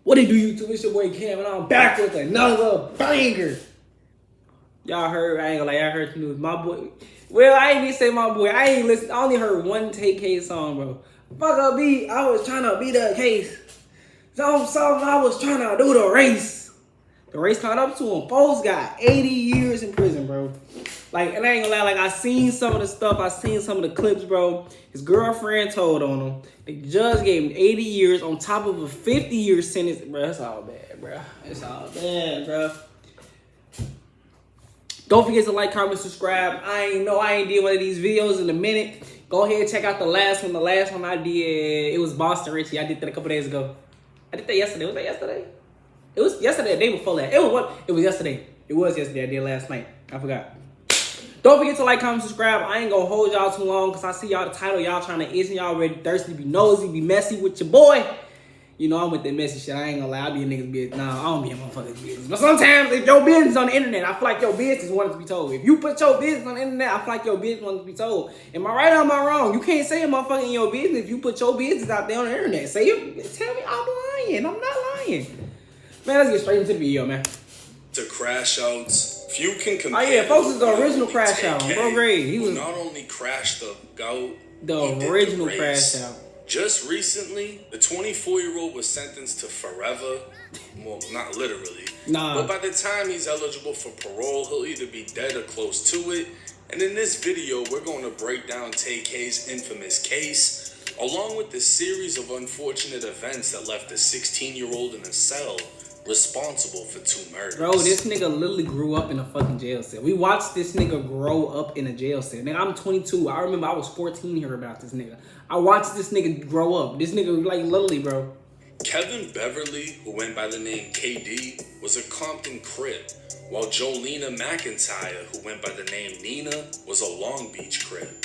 What it do, YouTube? It's your boy Cam, and I'm back with another banger. Y'all heard? I ain't gonna lie, I heard the news. My boy. Well, I ain't even say my boy. I ain't listen. I only heard one Tayk song, bro. Fuck up beat. I was trying to beat the case. Something. I was trying to do the race. The race caught up to him. Folks got 80 years in prison, bro. Like, and I ain't gonna lie, like, I seen some of the stuff, I seen some of the clips, bro. His girlfriend told on him. The judge gave him 80 years on top of a 50-year sentence. Bro, that's all bad, bro. It's all bad, bro. Don't forget to like, comment, subscribe. I ain't did one of these videos in a minute. Go ahead and check out the last one. The last one I did, it was Boston Richie. I did that a couple days ago. I did that yesterday. Was that yesterday? It was yesterday, the day before that. It was what? It was yesterday. It was yesterday. I did last night. I forgot. Don't forget to like, comment, subscribe. I ain't gonna hold y'all too long because I see y'all the title. Y'all trying to itch and y'all ready thirsty, be nosy, be messy with your boy. You know I'm with that messy shit. I ain't gonna lie. I be a nigga's business. Nah, I don't be a motherfucker's business. But sometimes if your business on the internet, I feel like your business wants to be told. If you put your business on the internet, I feel like your business wants to be told. Am I right or am I wrong? You can't say a motherfucker in your business if you put your business out there on the internet. Say it. Tell me I'm lying. I'm not lying. Man, let's get straight into the video, man. To Crashouts. Few can compare. Oh yeah, folks, is the original Crashout. Bro, great. He was not only crashed the GOAT, the original Crashout. Just recently, the 24-year-old was sentenced to forever. Well, not literally. Nah. But by the time he's eligible for parole, he'll either be dead or close to it. And in this video, we're going to break down Tayk's infamous case, along with the series of unfortunate events that left the 16-year-old in a cell responsible for 2 murders. Bro, this nigga literally grew up in a fucking jail cell. We watched this nigga grow up in a jail cell. Nigga, I'm 22. I remember I was 14 here about this nigga. I watched this nigga grow up. This nigga, like, literally, bro. Kevin Beverly, who went by the name KD, was a Compton Crip, while Jolena McIntyre, who went by the name Nina, was a Long Beach Crip.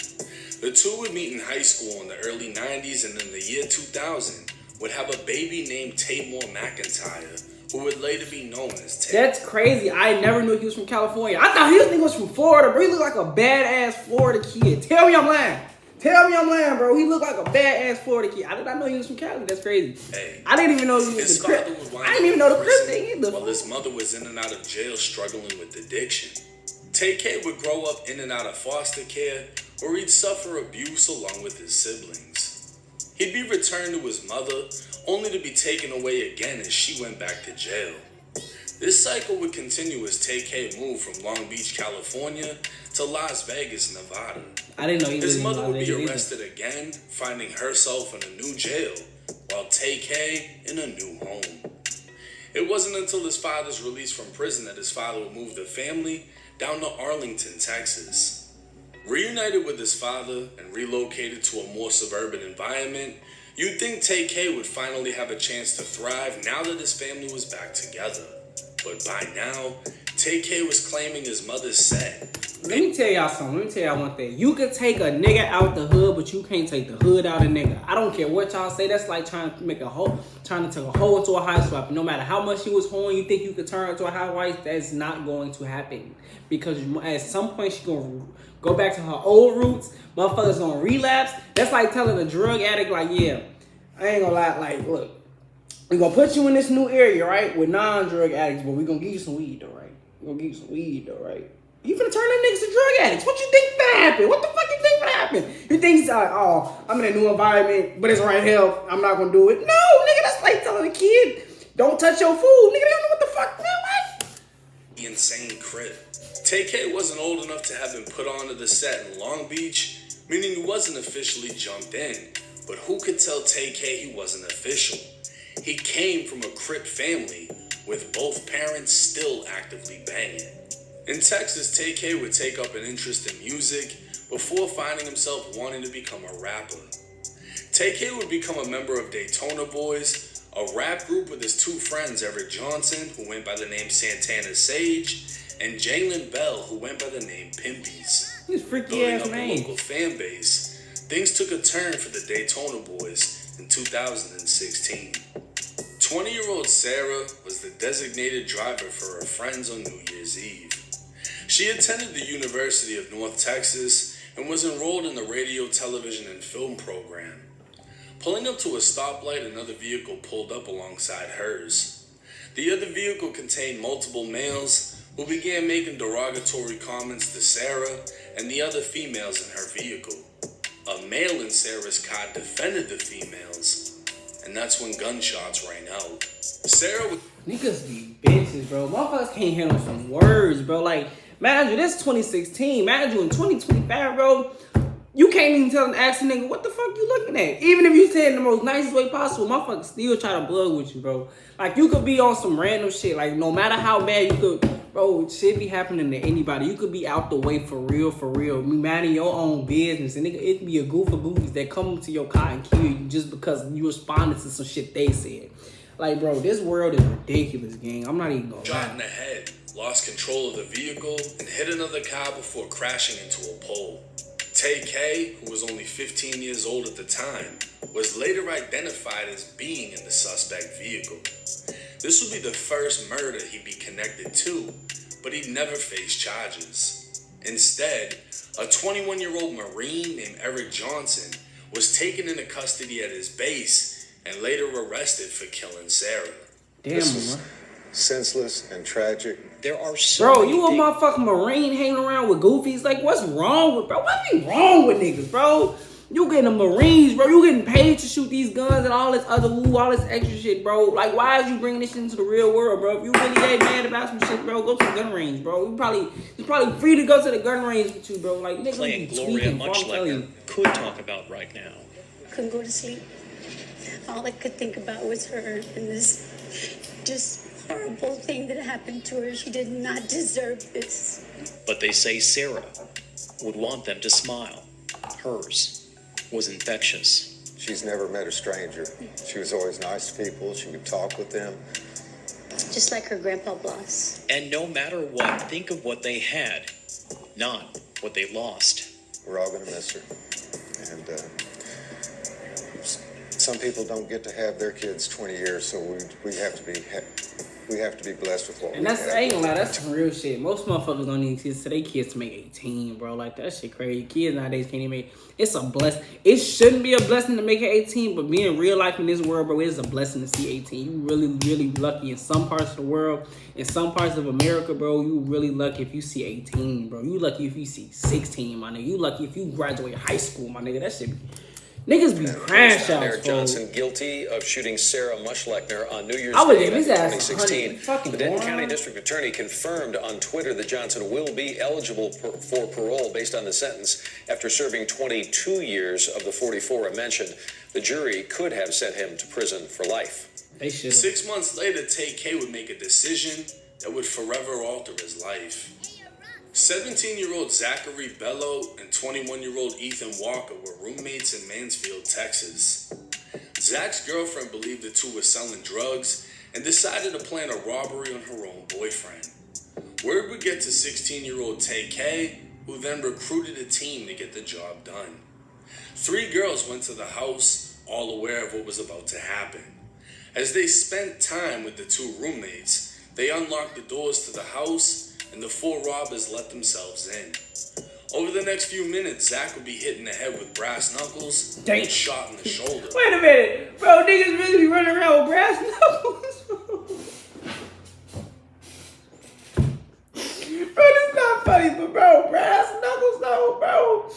The two would meet in high school in the early 90s, and in the year 2000, would have a baby named Taymor McIntyre, who would later be known as Tayk. That's crazy. I never knew he was from California. I thought he was from Florida, bro. He looked like a badass Florida kid. Tell me I'm lying. Tell me I'm lying, bro. He looked like a badass Florida kid. I did not know he was from Cali. That's crazy. Hey, I didn't even know he was a Crip. I didn't even know the Crip thing either. While his mother was in and out of jail struggling with addiction. Tayk would grow up in and out of foster care, where he'd suffer abuse along with his siblings. He'd be returned to his mother, only to be taken away again as she went back to jail. This cycle would continue as Tayk moved from Long Beach, California to Las Vegas, Nevada. I didn't know he was His mother would be either. arrested again, finding herself in a new jail, while Tayk in a new home. It wasn't until his father's release from prison that his father would move the family down to Arlington, Texas. Reunited with his father and relocated to a more suburban environment, you'd think Tayk would finally have a chance to thrive now that his family was back together. But by now, Tayk was claiming his mother's set. Let me tell y'all something. Let me tell y'all one thing. You could take a nigga out the hood, but you can't take the hood out of nigga. I don't care what y'all say. That's like trying to make a hole, trying to turn a hole into a high swap. No matter how much you was hoeing, you think you could turn into a high wife. That's not going to happen. Because at some point, she's going to go back to her old roots. Motherfuckers going to relapse. That's like telling a drug addict, like, yeah, I ain't gonna lie, like, look, we gonna put you in this new area, right, with non-drug addicts, but we gonna give you some weed, though, right? We gonna give you some weed, though, right? You finna turn them niggas to drug addicts. What you think finna happen? What the fuck you think finna happen? You think he's like, oh, I'm in a new environment, but it's right here, I'm not gonna do it. No, nigga, that's like telling a kid, don't touch your food. Nigga, they don't know what the fuck, man, what? The insane Crip. Tayk wasn't old enough to have been put onto the set in Long Beach, meaning he wasn't officially jumped in. But who could tell Tayk he wasn't official? He came from a Crip family, with both parents still actively banging. In Texas, Tayk would take up an interest in music before finding himself wanting to become a rapper. Tayk would become a member of Daytona Boys, a rap group with his 2 friends, Eric Johnson, who went by the name Santana Sage, and Jalen Bell, who went by the name Pimpies. These freaky Building ass up a names. local fan base, things took a turn for the Daytona Boys in 2016. 20-year-old Sarah was the designated driver for her friends on New Year's Eve. She attended the University of North Texas and was enrolled in the radio, television, and film program. Pulling up to a stoplight, another vehicle pulled up alongside hers. The other vehicle contained multiple males who began making derogatory comments to Sarah and the other females in her vehicle. A male in Sarah's car defended the females, and that's when gunshots rang out. Sarah was... Niggas be bitches, bro. Motherfuckers can't handle some words, bro. Like, imagine this 2016. Imagine in 2025, bro. You can't even tell an accent nigga what the fuck you looking at. Even if you say it in the most nicest way possible, motherfuckers still try to bug with you, bro. Like, you could be on some random shit. Like, no matter how bad you could, bro, shit be happening to anybody. You could be out the way for real, for real. Be minding your own business. And nigga, it could be a group of goofies that come into your car and kill you just because you responded to some shit they said. Like, bro, this world is ridiculous, gang. I'm not even gonna shot in the head, lost control of the vehicle, and hit another car before crashing into a pole. Tayk, who was only 15 years old at the time, was later identified as being in the suspect vehicle. This would be the first murder he'd be connected to, but he'd never face charges. Instead, a 21-year-old Marine named Eric Johnson was taken into custody at his base and later arrested for killing Sarah. Damn, this is senseless and tragic. There are so bro, you a motherfucking Marine hanging around with goofies? Like, what's wrong with, bro? What be wrong with niggas, bro? You getting the Marines, bro. You getting paid to shoot these guns and all this other all this extra shit, bro. Like, why is you bringing this shit into the real world, bro? If you really that mad about some shit, bro, go to the gun range, bro. It's probably free to go to the gun range with you, bro. Like, niggas playing be Gloria tweaking, much like I could talk about right now. Couldn't go to sleep. All I could think about was her and this just horrible thing that happened to her. She did not deserve this. But they say Sarah would want them to smile. Hers was infectious. She's never met a stranger. She was always nice to people. She could talk with them. Just like her grandpa Bloss. And no matter what, think of what they had, not what they lost. We're all going to miss her. And some people don't get to have their kids 20 years, so we have to be blessed with what we have. And that's, I ain't gonna lie, that's some real shit. Most motherfuckers don't need kids to their kids to make 18, bro. Like, that shit crazy. Kids nowadays can't even make, it's a blessing. It shouldn't be a blessing to make it 18, but being real life in this world, bro, it is a blessing to see 18. You really, really lucky in some parts of the world. In some parts of America, bro, you really lucky if you see 18, bro. You lucky if you see 16, my nigga. You lucky if you graduate high school, my nigga. That shit be... Niggas be crash outs, Eric Johnson guilty of shooting Sarah Muschleckner on New Year's I would Day give his in ass 2016. The Denton boring. County District Attorney confirmed on Twitter that Johnson will be eligible for parole based on the sentence after serving 22 years of the 44 I mentioned. The jury could have sent him to prison for life. They should. 6 months later, Tayk would make a decision that would forever alter his life. 17-year-old Zachary Bello and 21-year-old Ethan Walker were roommates in Mansfield, Texas. Zach's girlfriend believed the two were selling drugs and decided to plan a robbery on her own boyfriend. Word would get to 16-year-old Tayk, who then recruited a team to get the job done. 3 girls went to the house, all aware of what was about to happen. As they spent time with the 2 roommates, they unlocked the doors to the house, and the 4 robbers let themselves in. Over the next few minutes, Zach would be hit in the head with brass knuckles and shot in the shoulder. Wait a minute. Bro, niggas really be running around with brass knuckles. Bro, this not funny, but bro, brass knuckles though, bro.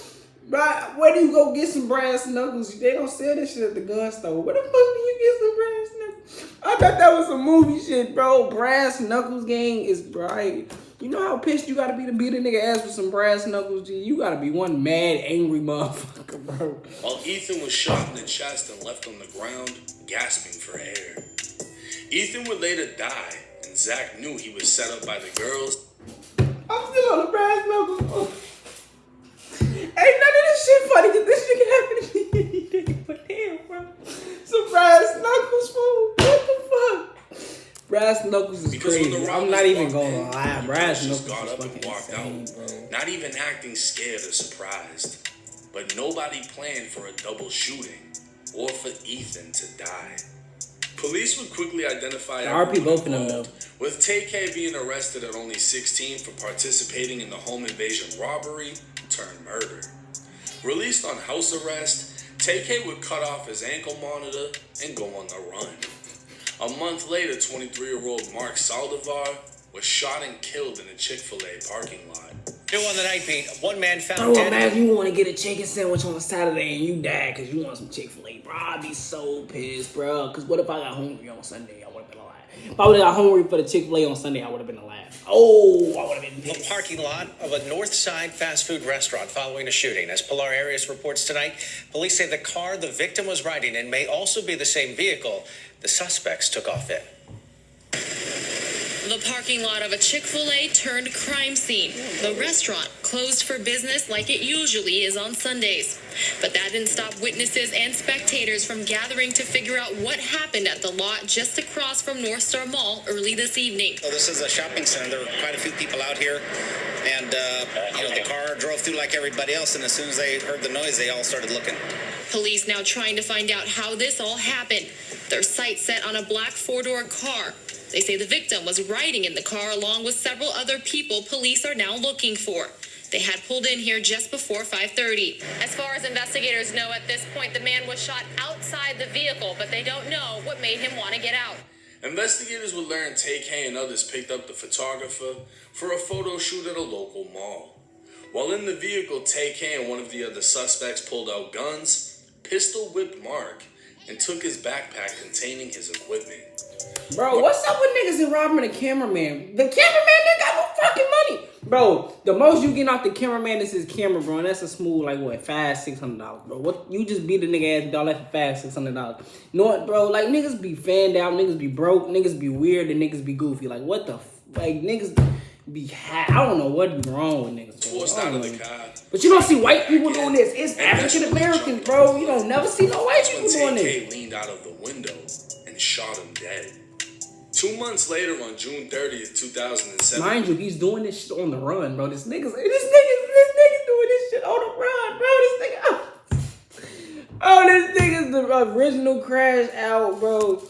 Bro, where do you go get some brass knuckles? They don't sell this shit at the gun store. Where the fuck do you get some brass knuckles? I thought that was some movie shit, bro. Brass knuckles gang is bright. You know how pissed you gotta be to beat a nigga ass with some brass knuckles, G? You gotta be one mad, angry motherfucker, bro. While Ethan was shot in the chest and left on the ground, gasping for air. Ethan would later die, and Zach knew he was set up by the girls. I'm still on the brass knuckles. Ain't none of this shit funny, cause this shit can happen to me any day. But damn, bro. Some brass knuckles, fool. What the fuck? Brass knuckles is Because crazy. when the I'm robbers not even walked gonna in, lie. the Brass just knuckles got is up and fucking walked insane, out, bro. not even acting scared or surprised. But nobody planned for a double shooting or for Ethan to die. Police would quickly identify RP both of them, though. with Tayk being arrested at only 16 for participating in the home invasion robbery turned murder. Released on house arrest, Tayk would cut off his ankle monitor and go on the run. A month later, 23-year-old Mark Saldivar was shot and killed in a Chick-fil-A parking lot. New on the night beat, one man found Bro, dead. imagine you want to get a chicken sandwich on a Saturday and you die because you want some Chick-fil-A. Bro, I'd be so pissed, bro. Because what if I got hungry on Sunday? I would have been alive. If I would have got hungry for the Chick-fil-A on Sunday, I would have been alive. Oh, I would have been The pissed. parking lot of a North Side fast food restaurant following a shooting. As Pilar Arias reports tonight, police say the car the victim was riding in may also be the same vehicle the suspects took off in. The parking lot of a Chick-fil-A turned crime scene. The restaurant closed for business like it usually is on Sundays. But that didn't stop witnesses and spectators from gathering to figure out what happened at the lot just across from North Star Mall early this evening. So this is a shopping center. There were quite a few people out here, and the car drove through like everybody else. And as soon as they heard the noise, they all started looking. Police now trying to find out how this all happened. Their sights set on a black four-door car. They say the victim was riding in the car along with several other people police are now looking for. They had pulled in here just before 5:30. As far as investigators know at this point, the man was shot outside the vehicle, but they don't know what made him want to get out. Investigators would learn Tayk and others picked up the photographer for a photo shoot at a local mall. While in the vehicle, Tayk and one of the other suspects pulled out guns, pistol whipped Mark, and took his backpack containing his equipment. Bro, what's up with niggas and robbing the cameraman? The cameraman didn't got no fucking money. Bro, the most you get off the cameraman is his camera, bro. And that's a smooth, like, what, $500-$600, bro. What, you just beat a nigga ass dollar for $500-$600. You know what, bro? Like, niggas be fanned out, niggas be broke, niggas be weird, and niggas be goofy. Like, what the like, niggas be high. I don't know what be wrong with niggas. Forced out of the car. But you don't see white people doing this. It's African Americans, bro. You don't never see no white people doing this. Tayk leaned out of the window and shot him dead. 2 months later, on June 30th, 2007. Mind you, he's doing this shit on the run, bro. This nigga's doing this shit on the run, bro. This nigga's the original Crashout, bro.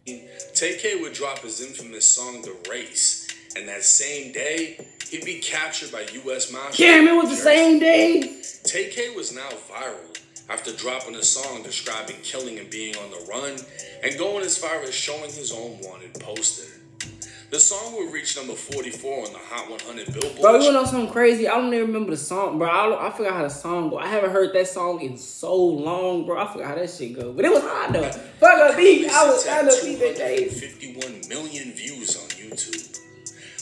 Tayk would drop his infamous song "The Race," and that same day, he'd be captured by U.S. Marshals. Damn, it was the same day. Tayk was now viral after dropping a song describing killing and being on the run, and going as far as showing his own wanted poster. The song would reach number 44 on the Hot 100 Billboard. Bro, you know something crazy? I don't even remember the song, bro. I forgot how the song go. I haven't heard that song in so long, bro. I forgot how that shit go. But it was hot though. Fuck a beat. I was trying to beat that day. 51 million views on YouTube.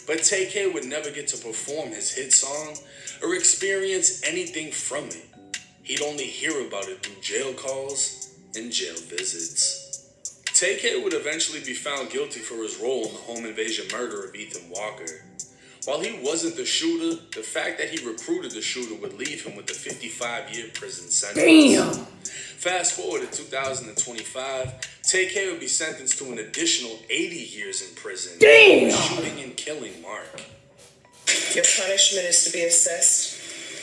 But Tayk would never get to perform his hit song or experience anything from it. He'd only hear about it through jail calls and jail visits. Tayk would eventually be found guilty for his role in the home invasion murder of Ethan Walker. While he wasn't the shooter, the fact that he recruited the shooter would leave him with a 55-year prison sentence. Damn. Fast forward to 2025, Tayk would be sentenced to an additional 80 years in prison. Damn. For shooting and killing Mark. Your punishment is to be assessed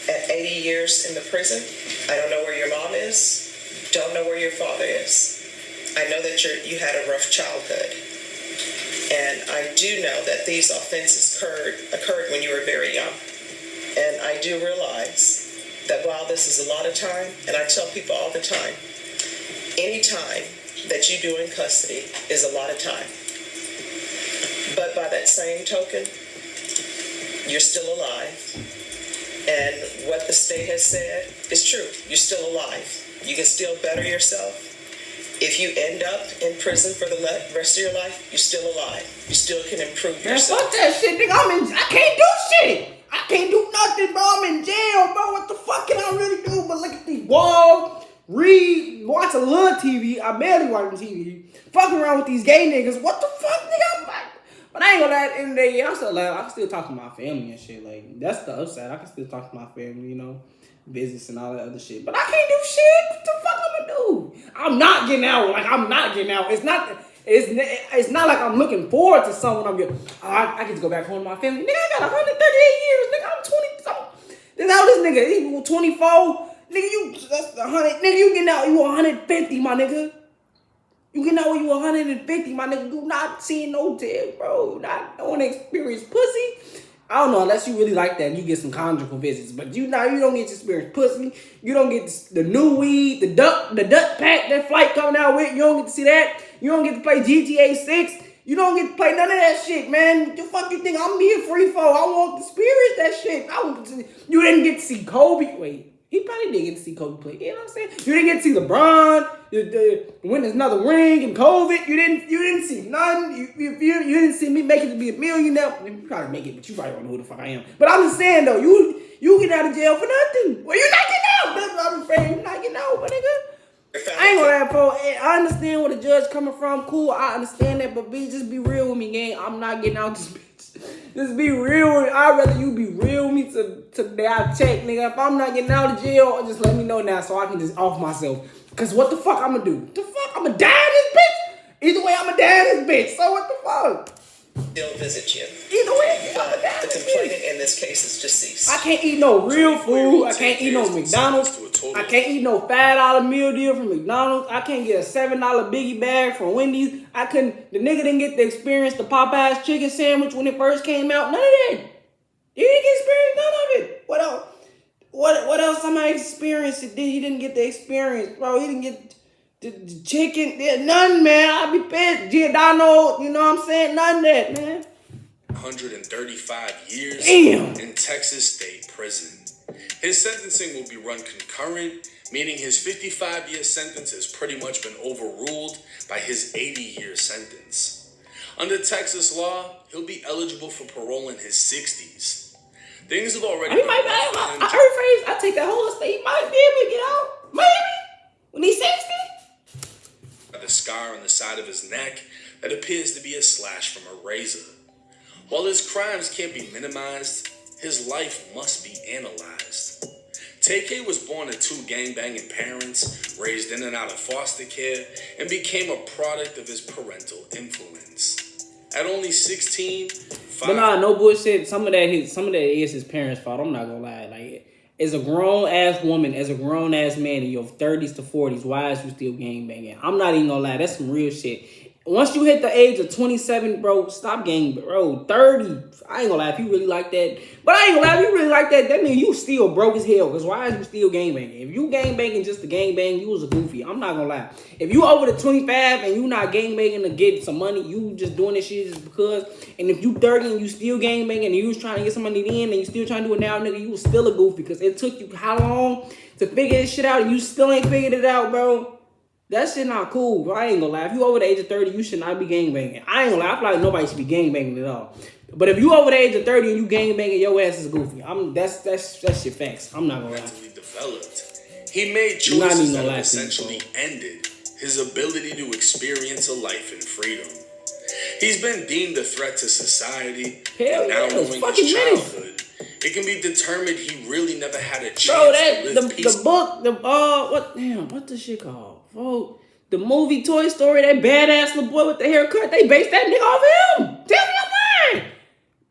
at 80 years in the prison. I don't know where your mom is. Don't know where your father is. I know that you had a rough childhood. And I do know that these offenses occurred when you were very young. And I do realize that while this is a lot of time, and I tell people all the time, any time that you do in custody is a lot of time. But by that same token, you're still alive. And what the state has said is true. You're still alive. You can still better yourself. If you end up in prison for the rest of your life, you're still alive. You still can improve yourself. Man, fuck that shit, nigga. I can't do shit. I can't do nothing, bro. I'm in jail, bro. What the fuck can I really do but look at these walls, read, watch a little TV. I barely watch TV. Fuck around with these gay niggas. What the fuck, nigga? I'm like, but I ain't gonna lie, at the end of the day, I can still talk to my family and shit. Like, that's the upside. I can still talk to my family, you know, business and all that other shit. But I can't do shit. What the fuck I'm gonna do? I'm not getting out. Like, I'm not getting out. It's not like I'm looking forward to someone. I'm getting, I get to go back home to my family. Nigga, I got 138 years. Nigga, I'm 20. This how this nigga, he 24. Nigga, that's 100. Nigga, you getting out. You 150, my nigga. You getting out when you 150, my nigga. You not seeing no tears, bro. You not want to experience pussy. I don't know, unless you really like that, you get some conjugal visits. But you don't get to experience pussy. You don't get the new weed, the duck pack, that flight coming out with. You don't get to see that. You don't get to play GTA 6. You don't get to play none of that shit, man. The fuck you think I'm being free for? I want to experience that shit. You didn't get to see Kobe. Wait. He probably did get to see Kobe play. You know what I'm saying? You didn't get to see LeBron win another ring and COVID. You didn't see nothing. You didn't see me make it to be a millionaire. You probably make it, but you probably don't know who the fuck I am. But I'm just saying though, you get out of jail for nothing. Well, you're not getting out. That's what I'm saying. You're not getting out, my nigga. I ain't gonna lie, bro. I understand where the judge coming from. Cool, I understand that, but just be real with me, gang. I'm not getting out this bitch. Just be real. I'd rather you be real with me to that check, nigga. If I'm not getting out of jail, just let me know now so I can just off myself. Cause what the fuck I'm gonna do? The fuck? I'm gonna die in this bitch? Either way, I'm gonna die in this bitch. So what the fuck? They'll visit you. Either way, But the complainant in this case is deceased. I can't eat no real food. I can't eat no McDonald's. I can't eat no $5 meal deal from McDonald's. I can't get a $7 biggie bag from Wendy's. The nigga didn't get to experience the Popeye's chicken sandwich when it first came out. None of that. He didn't get to experience none of it. What else? What else somebody experienced that he didn't get to experience, bro? He didn't get the chicken. None, man. I'd be pissed. Giordano, you know what I'm saying? None of that, man. 135 years Damn. in Texas State Prison. His sentencing will be run concurrent, meaning his 55-year sentence has pretty much been overruled by his 80-year sentence. Under Texas law, he'll be eligible for parole in his 60s. Things have already been rough for him. I take that whole state. He might be able to get out. Maybe. When he's 60. The scar on the side of his neck that appears to be a slash from a razor. While his crimes can't be minimized, his life must be analyzed. Tayk was born to two gangbanging parents, raised in and out of foster care, and became a product of his parental influence. At only 16, but nah, no bullshit. Some of that is his parents' fault. I'm not gonna lie. Like, as a grown ass woman, as a grown ass man in your 30s to 40s, why is you still gangbanging? I'm not even gonna lie. That's some real shit. Once you hit the age of 27, bro, stop gang, bro. 30, I ain't gonna lie, if you really like that. But I ain't gonna lie, if you really like that, that means you still broke as hell. Because why is you still gangbanging? If you gangbanging just to gangbang, you was a goofy. I'm not gonna lie. If you over the 25 and you not gangbanging to get some money, you just doing this shit just because. And if you 30 and you still gangbanging and you was trying to get some money in and you still trying to do it now, nigga, you was still a goofy. Because it took you how long to figure this shit out and you still ain't figured it out, bro? That shit not cool, bro. I ain't gonna lie. If you over the age of 30, you should not be gangbanging. I ain't gonna lie. I feel like nobody should be gangbanging at all. But if you over the age of 30 and you gangbanging, your ass is goofy. That's shit facts. I'm not gonna lie. Mentally developed. He made choices that essentially ended his ability to experience a life in freedom. He's been deemed a threat to society. Hell and now yeah, knowing fucking his childhood, it can be determined he really never had a chance to live the book, what the shit called? Oh, the movie Toy Story, that badass little boy with the haircut, they based that nigga off him. Tell me I'm lying.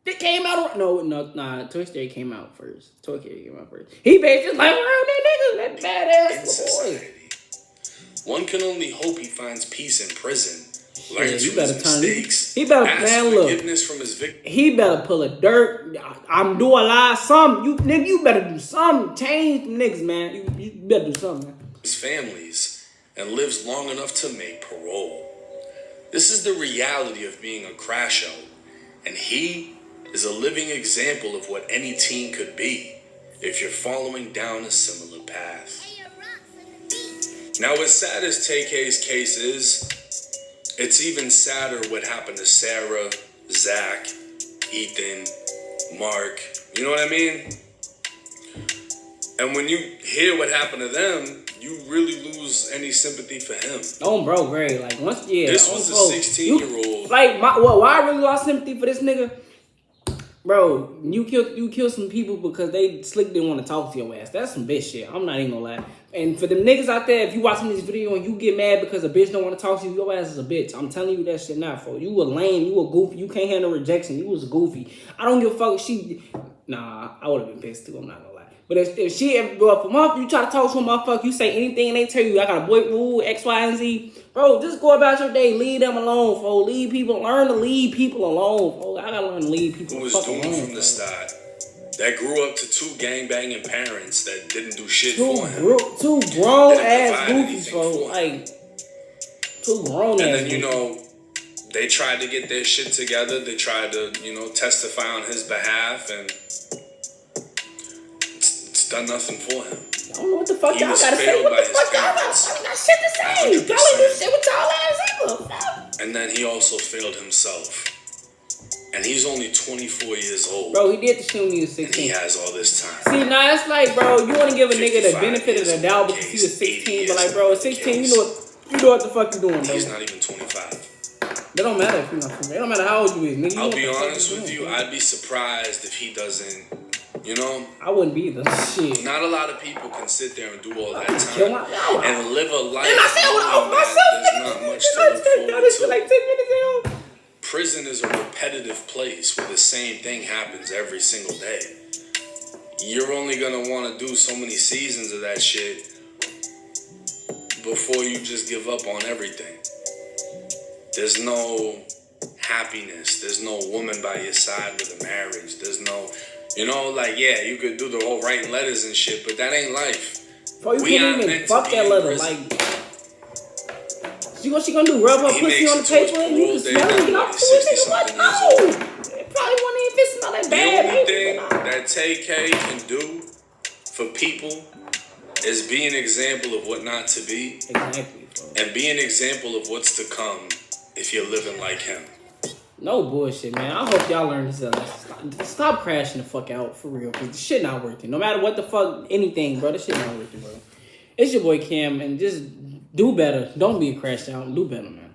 It came out, Toy Story came out first. Toy Story came out first. He based his life around that nigga, that badass little boy. One can only hope he finds peace in prison. Yeah, he better turn. He better ask forgiveness from his victim. He better pull a dirt. I'm doing a lot. Something. You better do something. Change them niggas, man. You better do something, man. His families and lives long enough to make parole. This is the reality of being a crashout, and he is a living example of what any teen could be if you're following down a similar path. Now, as sad as Tayk's case is, it's even sadder what happened to Sarah, Zach, Ethan, Mark. You know what I mean? And when you hear what happened to them, you really lose any sympathy for him. Oh, bro, great. Like, this was a 16-year-old. Why I really lost sympathy for this nigga? Bro, you killed some people because they slick didn't want to talk to your ass. That's some bitch shit. I'm not even gonna lie. And for them niggas out there, if you watching this video and you get mad because a bitch don't want to talk to you, your ass is a bitch. I'm telling you that shit now, for you a lame, you a goofy, you can't handle rejection. You was a goofy. I don't give a fuck. I would have been pissed too. I'm not gonna lie. But if you try to talk to a motherfucker, you say anything and they tell you I got a boy rule, X, Y, and Z, bro, just go about your day. Leave them alone, fo. Leave people. Learn to leave people alone, fo. I gotta learn to leave people alone. Who was doomed from the start. That grew up to two gangbanging parents that didn't do shit for him. Two grown ass goofies, fo. Like, two grown ass. And then, you know, they tried to get their shit together. They tried to, you know, testify on his behalf, and it's done nothing for him. I don't know what the fuck y'all gotta say. What What the fuck y'all got shit to say? Y'all ain't do shit with y'all ass either. And then he also failed himself. And he's only 24 years old. Bro, he did the shit when he was 16. And he has all this time. See, nah, it's like, bro, you want to give a nigga the benefit of the doubt because he was 16, but like, bro, at 16, you know what the fuck you doing, bro. He's not even 25. It don't matter if you're not 25. It don't matter how old you is, nigga. I'll be honest with you, I'd be surprised if he doesn't, you know? I wouldn't be either. Shit. Not a lot of people can sit there and do all that time and live a life. And I said knowing that there's not much to look forward to. Like 10 minutes ago. Prison is a repetitive place where the same thing happens every single day. You're only gonna want to do so many seasons of that shit before you just give up on everything. There's no happiness. There's no woman by your side with a marriage. There's no, you know, like, yeah, you could do the whole writing letters and shit, but that ain't life. Bro, you can't even fuck that letter. Like, what she gonna do? Rub her pussy on the paper and you can smell it and get off to it, nigga? What? No! It probably won't even fit smell that bad. The only thing that Tayk can do for people is be an example of what not to be. Exactly, bro. And be an example of what's to come if you're living like him. No bullshit, man. I hope y'all learn this lesson. Stop crashing the fuck out, for real, because this shit not working. No matter what the fuck, anything, bro, this shit not working, bro. It's your boy Cam, and just do better. Don't be a crash out. Do better, man.